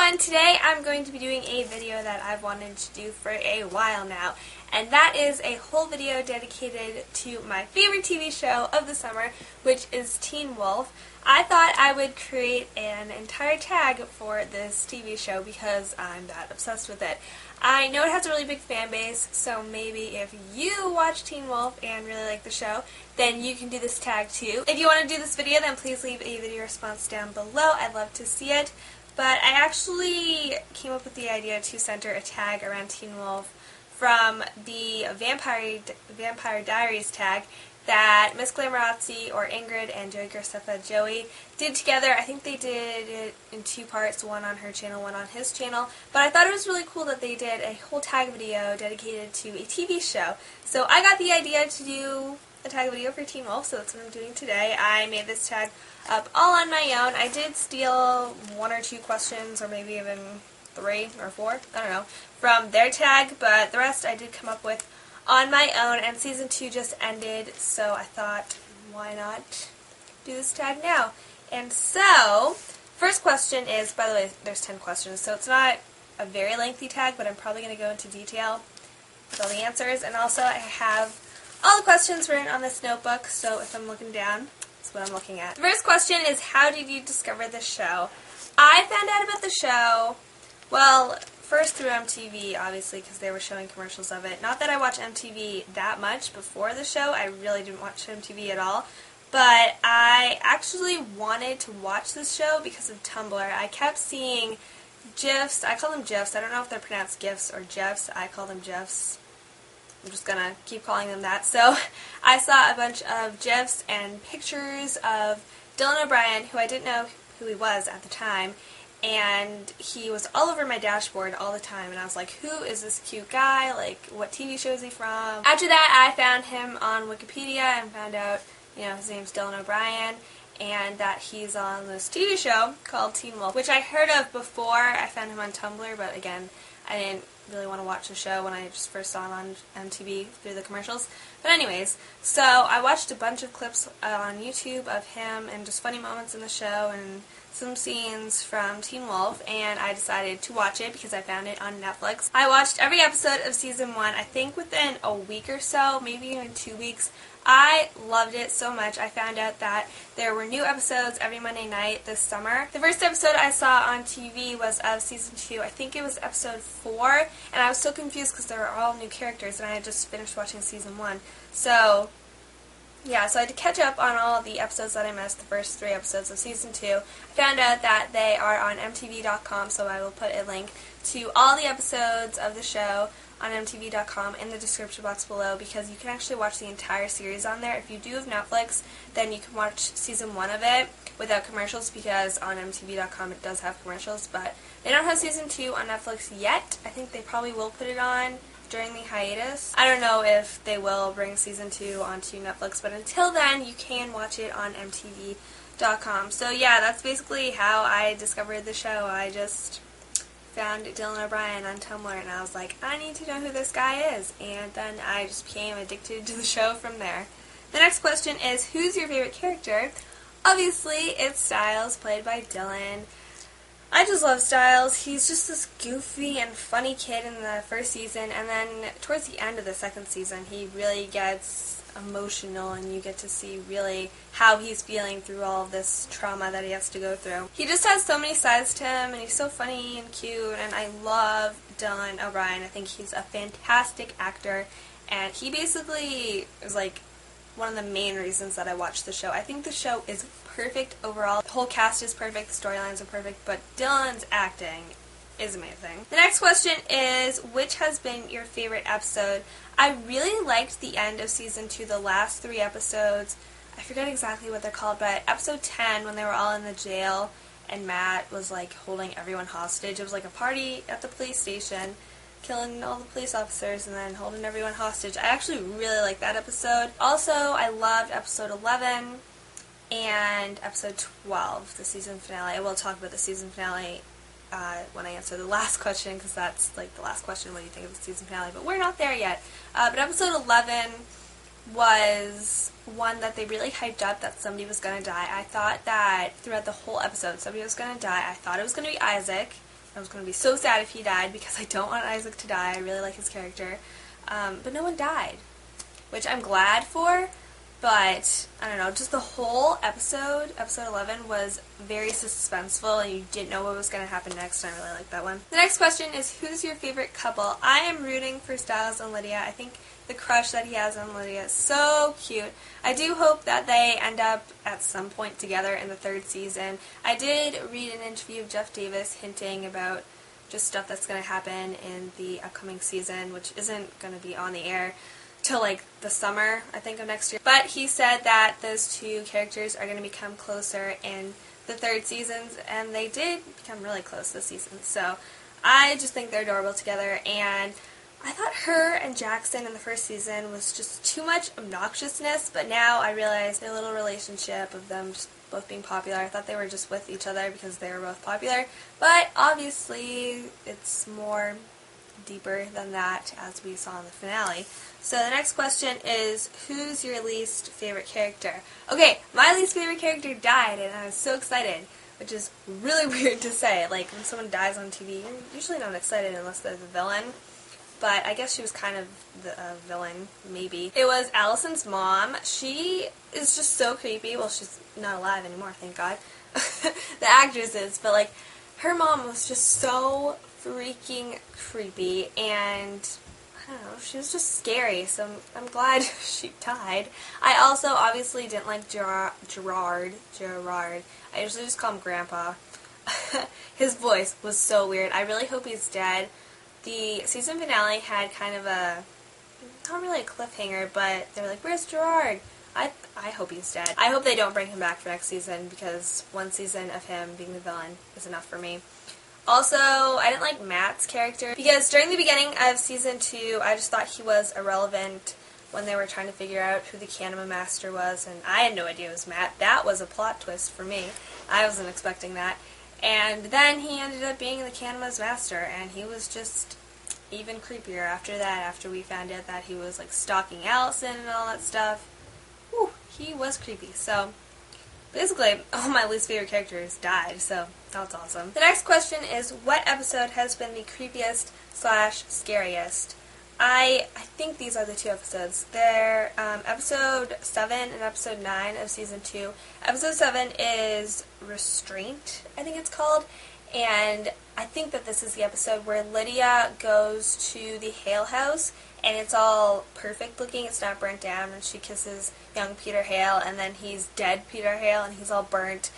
everyone! Today I'm going to be doing a video that I've wanted to do for a while now, and that is a whole video dedicated to my favorite TV show of the summer, which is Teen Wolf. I thought I would create an entire tag for this TV show because I'm that obsessed with it. I know it has a really big fan base, so maybe if you watch Teen Wolf and really like the show, then you can do this tag too. If you want to do this video, then please leave a video response down below. I'd love to see it. But I actually came up with the idea to center a tag around Teen Wolf from the Vampire Diaries tag that Miss Glamorazzi, or Ingrid, and Joey Graceffa Joey did together. I think they did it in two parts, one on her channel, one on his channel. But I thought it was really cool that they did a whole tag video dedicated to a TV show. So I got the idea to do a tag video for Teen Wolf, so that's what I'm doing today. I made this tag up all on my own. I did steal one or two questions, or maybe even 3 or 4, I don't know, from their tag, but the rest I did come up with on my own, and Season 2 just ended, so I thought, why not do this tag now? And so, first question is, by the way, there's 10 questions, so it's not a very lengthy tag, but I'm probably going to go into detail with all the answers, and also I have all the questions written on this notebook, so if I'm looking down, that's what I'm looking at. The first question is, how did you discover the show? I found out about the show, well, first through MTV, obviously, because they were showing commercials of it. Not that I watched MTV that much before the show. I really didn't watch MTV at all. But I actually wanted to watch this show because of Tumblr. I kept seeing GIFs. I call them GIFs. I don't know if they're pronounced GIFs or GIFs. I call them GIFs. I'm just going to keep calling them that. So I saw a bunch of GIFs and pictures of Dylan O'Brien, who I didn't know who he was at the time. And he was all over my dashboard all the time, and I was like, who is this cute guy? Like, what TV show is he from? After that, I found him on Wikipedia and found out, his name's Dylan O'Brien, and that he's on this TV show called Teen Wolf, which I heard of before. I found him on Tumblr, but again, I didn't really want to watch the show when I just first saw him on MTV through the commercials. But anyways, so I watched a bunch of clips on YouTube of him and just funny moments in the show and some scenes from Teen Wolf, and I decided to watch it because I found it on Netflix. I watched every episode of Season 1, I think within a week or so, maybe even 2 weeks. I loved it so much. I found out that there were new episodes every Monday night this summer. The first episode I saw on TV was of Season 2. I think it was episode 4, and I was so confused because they were all new characters, and I had just finished watching Season 1. So yeah, so I had to catch up on all the episodes that I missed, the first 3 episodes of Season 2. I found out that they are on MTV.com, so I will put a link to all the episodes of the show on MTV.com in the description box below, because you can actually watch the entire series on there. If you do have Netflix, then you can watch Season 1 of it without commercials, because on MTV.com it does have commercials, but they don't have Season 2 on Netflix yet. I think they probably will put it on during the hiatus. I don't know if they will bring Season 2 onto Netflix, but until then, you can watch it on MTV.com. So yeah, that's basically how I discovered the show. I just found Dylan O'Brien on Tumblr, and I was like, I need to know who this guy is, and then I just became addicted to the show from there. The next question is, who's your favorite character? Obviously, it's Styles, played by Dylan. I just love Styles. He's just this goofy and funny kid in the first season, and then towards the end of the second season, he really gets emotional, and you get to see really how he's feeling through all of this trauma that he has to go through. He just has so many sides to him, and he's so funny and cute, and I love Dylan O'Brien. I think he's a fantastic actor, and he basically is like one of the main reasons that I watched the show. I think the show is perfect overall. The whole cast is perfect, the storylines are perfect, but Dylan's acting is amazing. The next question is, which has been your favorite episode? I really liked the end of Season 2, the last 3 episodes. I forget exactly what they're called, but episode 10, when they were all in the jail and Matt was like holding everyone hostage. It was like a party at the police station, killing all the police officers and then holding everyone hostage. I actually really liked that episode. Also, I loved episode 11 and episode 12, the season finale. I will talk about the season finale when I answer the last question, because that's like the last question, what do you think of the season finale? But we're not there yet. But episode 11 was one that they really hyped up that somebody was going to die. I thought that throughout the whole episode somebody was going to die. I thought it was going to be Isaac, I was going to be so sad if he died because I don't want Isaac to die. I really like his character. But no one died, which I'm glad for. But, I don't know, just the whole episode 11, was very suspenseful, and you didn't know what was going to happen next, and I really like that one. The next question is, who's your favorite couple? I am rooting for Styles and Lydia. I think the crush that he has on Lydia is so cute. I do hope that they end up at some point together in the 3rd season. I did read an interview of Jeff Davis hinting about just stuff that's going to happen in the upcoming season, which isn't going to be on the air till like the summer, I think, of next year. But he said that those two characters are going to become closer in the 3rd seasons, and they did become really close this season. So I just think they're adorable together, and I thought her and Jackson in the 1st season was just too much obnoxiousness, but now I realize their little relationship of them just both being popular. I thought they were just with each other because they were both popular, but obviously it's more deeper than that, as we saw in the finale. So the next question is, who's your least favorite character? Okay, my least favorite character died, and I was so excited, which is really weird to say. Like, when someone dies on TV, you're usually not excited unless they're the villain. But I guess she was kind of the villain, maybe. It was Allison's mom. She is just so creepy. Well, she's not alive anymore, thank God. The actress is, but like, her mom was just so freaking creepy, and I don't know, she was just scary, so I'm glad she died. I also obviously didn't like Gerard. I usually just call him Grandpa. His voice was so weird. I really hope he's dead. The season finale had kind of a, not really a cliffhanger, but they were like, where's Gerard? I hope he's dead. I hope they don't bring him back for next season, because one season of him being the villain is enough for me. Also, I didn't like Matt's character, because during the beginning of Season 2, I just thought he was irrelevant when they were trying to figure out who the Kanima Master was, and I had no idea it was Matt. That was a plot twist for me. I wasn't expecting that. And then he ended up being the Kanima's Master, and he was just even creepier after that, after we found out that he was like stalking Allison and all that stuff. Whew, he was creepy. So basically, all my least favorite characters died, so that's awesome. The next question is, what episode has been the creepiest / scariest? I think these are the two episodes. They're episode 7 and episode 9 of Season 2. Episode 7 is Restraint, I think it's called, and I think that this is the episode where Lydia goes to the Hale house, and it's all perfect looking, it's not burnt down, and she kisses young Peter Hale, and then he's dead Peter Hale, and he's all burnt.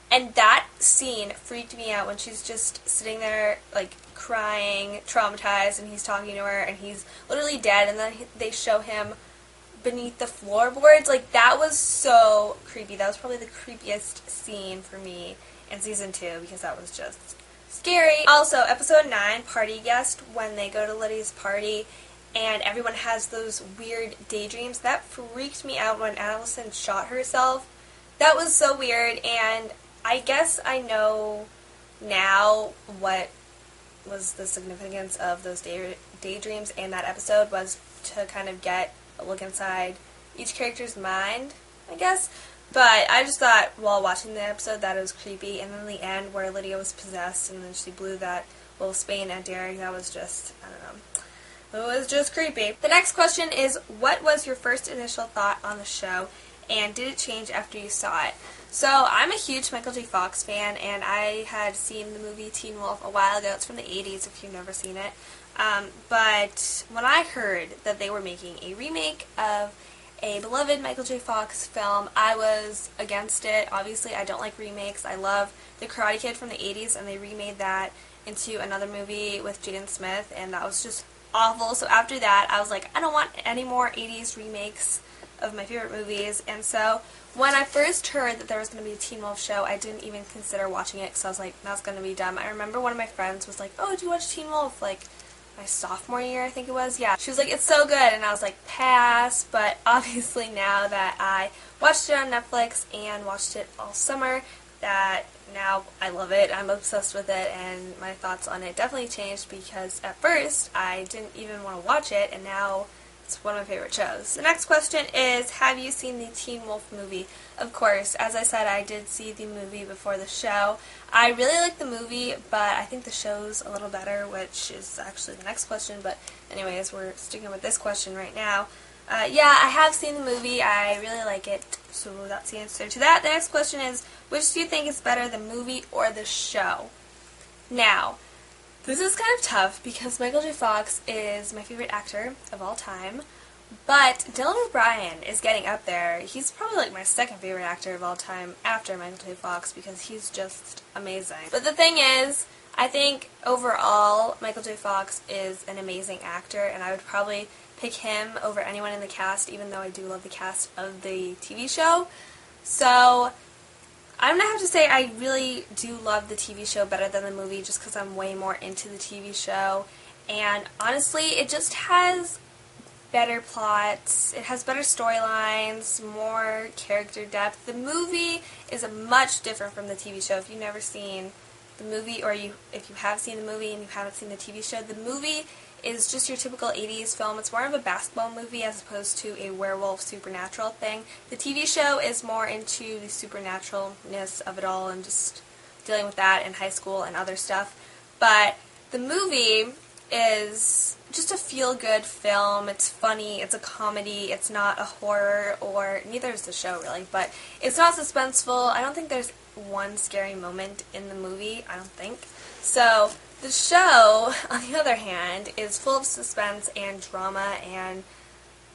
And that scene freaked me out when she's just sitting there, like, crying, traumatized, and he's talking to her, and he's literally dead, and then they show him beneath the floorboards. Like, that was so creepy. That was probably the creepiest scene for me in Season 2, because that was just scary. Also, episode 9, Party Guest, when they go to Lydia's party, and everyone has those weird daydreams. That freaked me out when Allison shot herself. That was so weird, and I guess I know now what was the significance of those daydreams in that episode, was to kind of get a look inside each character's mind, I guess. But I just thought, while watching the episode, that it was creepy, and then the end where Lydia was possessed and then she blew that little Spain at Derek, that was just, I don't know, it was just creepy. The next question is, what was your first initial thought on the show, and did it change after you saw it? So, I'm a huge Michael J. Fox fan, and I had seen the movie Teen Wolf a while ago. It's from the 80s, if you've never seen it. But when I heard that they were making a remake of a beloved Michael J. Fox film, I was against it. Obviously, I don't like remakes. I love The Karate Kid from the 80s, and they remade that into another movie with Jaden Smith, and that was just awful. So after that, I was like, I don't want any more 80s remakes of my favorite movies. And so when I first heard that there was going to be a Teen Wolf show, I didn't even consider watching it, because I was like, that's going to be dumb. I remember one of my friends was like, oh, did you watch Teen Wolf? Like, my sophomore year, I think it was. Yeah. She was like, it's so good. And I was like, pass. But obviously now that I watched it on Netflix and watched it all summer, that now I love it. I'm obsessed with it, and my thoughts on it definitely changed, because at first I didn't even want to watch it, and now it's It's one of my favorite shows. The next question is, have you seen the Teen Wolf movie? Of course. As I said, I did see the movie before the show. I really like the movie, but I think the show's a little better, which is actually the next question. But anyways, we're sticking with this question right now. Yeah, I have seen the movie. I really like it. So that's the answer to that. The next question is, which do you think is better, the movie or the show? Now, this is kind of tough because Michael J. Fox is my favorite actor of all time, but Dylan O'Brien is getting up there. He's probably like my second favorite actor of all time after Michael J. Fox because he's just amazing. But the thing is, I think overall Michael J. Fox is an amazing actor, and I would probably pick him over anyone in the cast, even though I do love the cast of the TV show. So I'm going to have to say I really do love the TV show better than the movie just because I'm way more into the TV show. And honestly, it just has better plots, it has better storylines, more character depth. The movie is much different from the TV show. If you've never seen the movie, or if you have seen the movie and you haven't seen the TV show, the movie is just your typical 80s film. It's more of a basketball movie as opposed to a werewolf supernatural thing. The TV show is more into the supernaturalness of it all and just dealing with that in high school and other stuff. But the movie is just a feel-good film. It's funny, it's a comedy, it's not a horror, or neither is the show really, but it's not suspenseful. I don't think there's one scary moment in the movie, I don't think. So the show, on the other hand, is full of suspense and drama and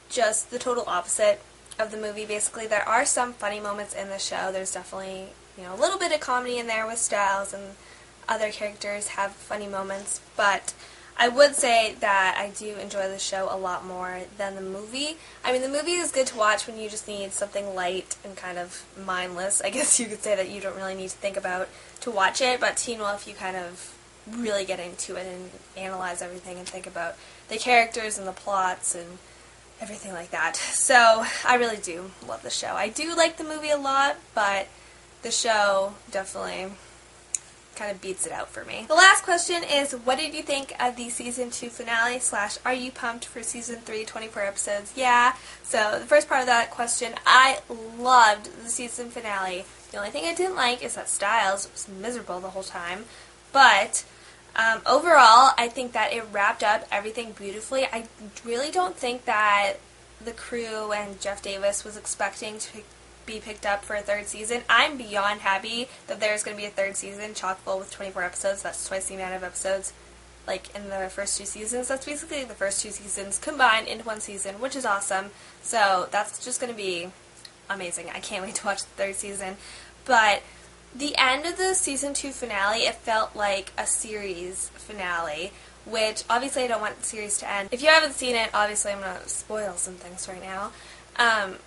just the total opposite of the movie. Basically, there are some funny moments in the show. There's definitely, a little bit of comedy in there with Styles, and other characters have funny moments, but I would say that I do enjoy the show a lot more than the movie. I mean, the movie is good to watch when you just need something light and kind of mindless. I guess you could say that you don't really need to think about to watch it, but Teen Wolf, you kind of really get into it and analyze everything and think about the characters and the plots and everything like that. So I really do love the show. I do like the movie a lot, but the show definitely kind of beats it out for me. The last question is, what did you think of the Season 2 finale / are you pumped for Season 3, 24 episodes? Yeah. So the first part of that question, I loved the season finale. The only thing I didn't like is that Styles was miserable the whole time, but overall, I think that it wrapped up everything beautifully. I really don't think that the crew and Jeff Davis was expecting to be picked up for a third season. I'm beyond happy that there's going to be a third season chock full with 24 episodes. That's twice the amount of episodes like in the first two seasons. That's basically the first two seasons combined into one season, which is awesome. So that's just going to be amazing. I can't wait to watch the third season. But the end of the Season 2 finale, it felt like a series finale, which obviously I don't want the series to end. If you haven't seen it, obviously I'm going to spoil some things right now.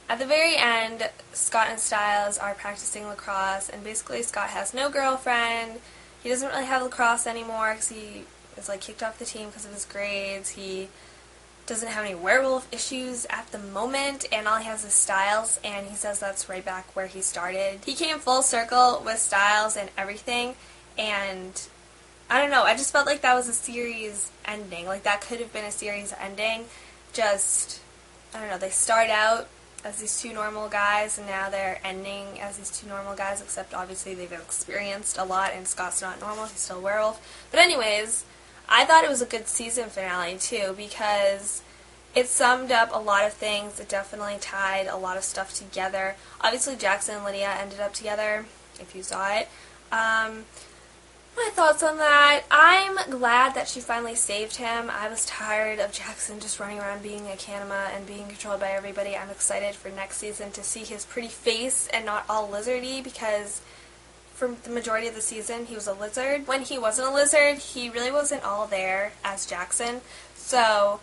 At the very end, Scott and Styles are practicing lacrosse, and basically Scott has no girlfriend. He doesn't really have lacrosse anymore because he is kicked off the team because of his grades. He doesn't have any werewolf issues at the moment, and all he has is Styles, and he says that's right back where he started. He came full circle with Styles and everything, and I don't know, I just felt like that was a series ending. Like, that could have been a series ending. Just, I don't know, they start out as these two normal guys, and now they're ending as these two normal guys, except obviously they've experienced a lot, and Scott's not normal, he's still a werewolf. But anyways, I thought it was a good season finale, too, because it summed up a lot of things. It definitely tied a lot of stuff together. Obviously, Jackson and Lydia ended up together, if you saw it. My thoughts on that, I'm glad that she finally saved him. I was tired of Jackson just running around being a Kanema and being controlled by everybody. I'm excited for next season to see his pretty face and not all lizardy, because for the majority of the season he was a lizard. When he wasn't a lizard, he really wasn't all there as Jackson. So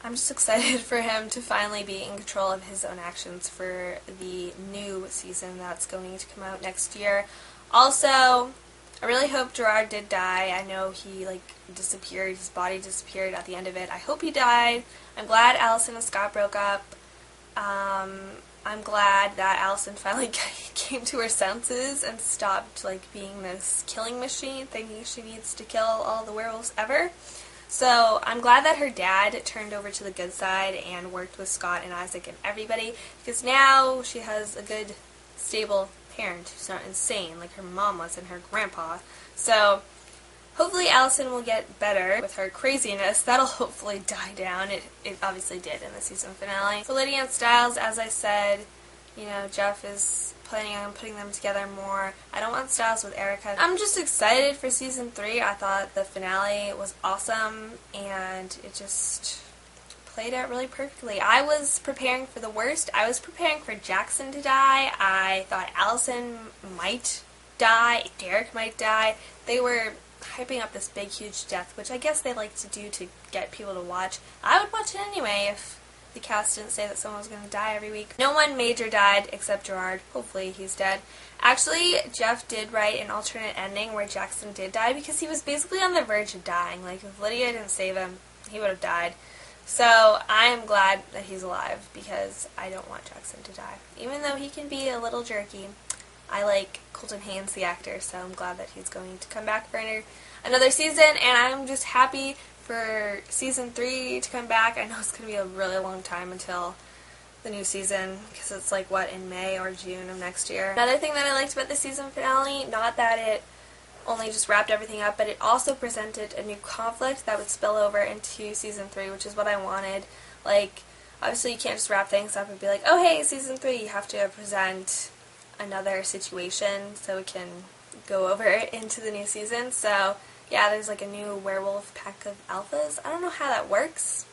I'm just excited for him to finally be in control of his own actions for the new season that's going to come out next year. Also, I really hope Gerard did die. I know he disappeared, his body disappeared at the end of it. I hope he died. I'm glad Allison and Scott broke up. I'm glad that Allison finally came to her senses and stopped being this killing machine, thinking she needs to kill all the werewolves ever. So I'm glad that her dad turned over to the good side and worked with Scott and Isaac and everybody, because now she has a good, stable parent who's not insane like her mom was and her grandpa. So hopefully Allison will get better with her craziness. That'll hopefully die down. It obviously did in the season finale. For Lydia and Styles, as I said, you know, Jeff is planning on putting them together more. I don't want Styles with Erica. I'm just excited for season 3. I thought the finale was awesome, and it just played out really perfectly. I was preparing for the worst. I was preparing for Jackson to die. I thought Allison might die. Derek might die. They were hyping up this big, huge death, which I guess they like to do to get people to watch. I would watch it anyway if the cast didn't say that someone was going to die every week. No one major died except Gerard. Hopefully he's dead. Actually, Jeff did write an alternate ending where Jackson did die because he was basically on the verge of dying. Like, if Lydia didn't save him, he would have died. So I am glad that he's alive because I don't want Jackson to die. Even though he can be a little jerky, I like Colton Haynes, the actor, so I'm glad that he's going to come back for another season, and I'm just happy for season 3 to come back. I know it's going to be a really long time until the new season, because it's like, what, in May or June of next year. Another thing that I liked about the season finale, not that it only just wrapped everything up, but it also presented a new conflict that would spill over into season 3, which is what I wanted. Like, obviously you can't just wrap things up and be like, oh hey, season 3, you have to present another situation so we can go over it into the new season. So yeah, there's like a new werewolf pack of alphas. I don't know how that works,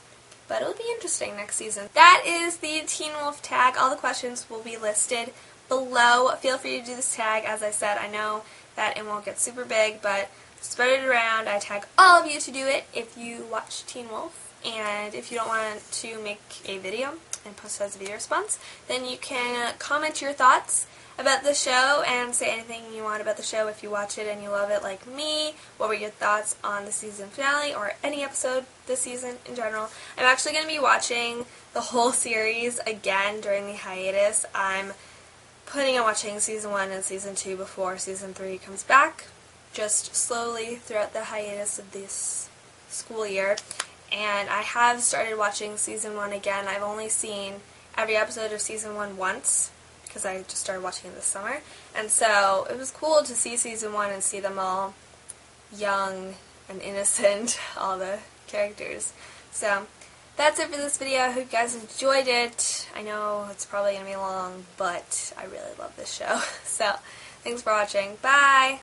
but it'll be interesting next season. That is the Teen Wolf tag. All the questions will be listed below. Feel free to do this tag. As I said, I know that it won't get super big, but spread it around. I tag all of you to do it if you watch Teen Wolf. And if you don't want to make a video and post it as a video response, then you can comment your thoughts about the show and say anything you want about the show if you watch it and you love it like me. What were your thoughts on the season finale or any episode this season in general? I'm actually going to be watching the whole series again during the hiatus. I'm planning on watching season 1 and season 2 before season 3 comes back, just slowly throughout the hiatus of this school year. And I have started watching season 1 again. I've only seen every episode of season 1 once, because I just started watching it this summer. And so it was cool to see season 1 and see them all young and innocent, all the characters. So that's it for this video. I hope you guys enjoyed it. I know it's probably going to be long, but I really love this show. So thanks for watching. Bye!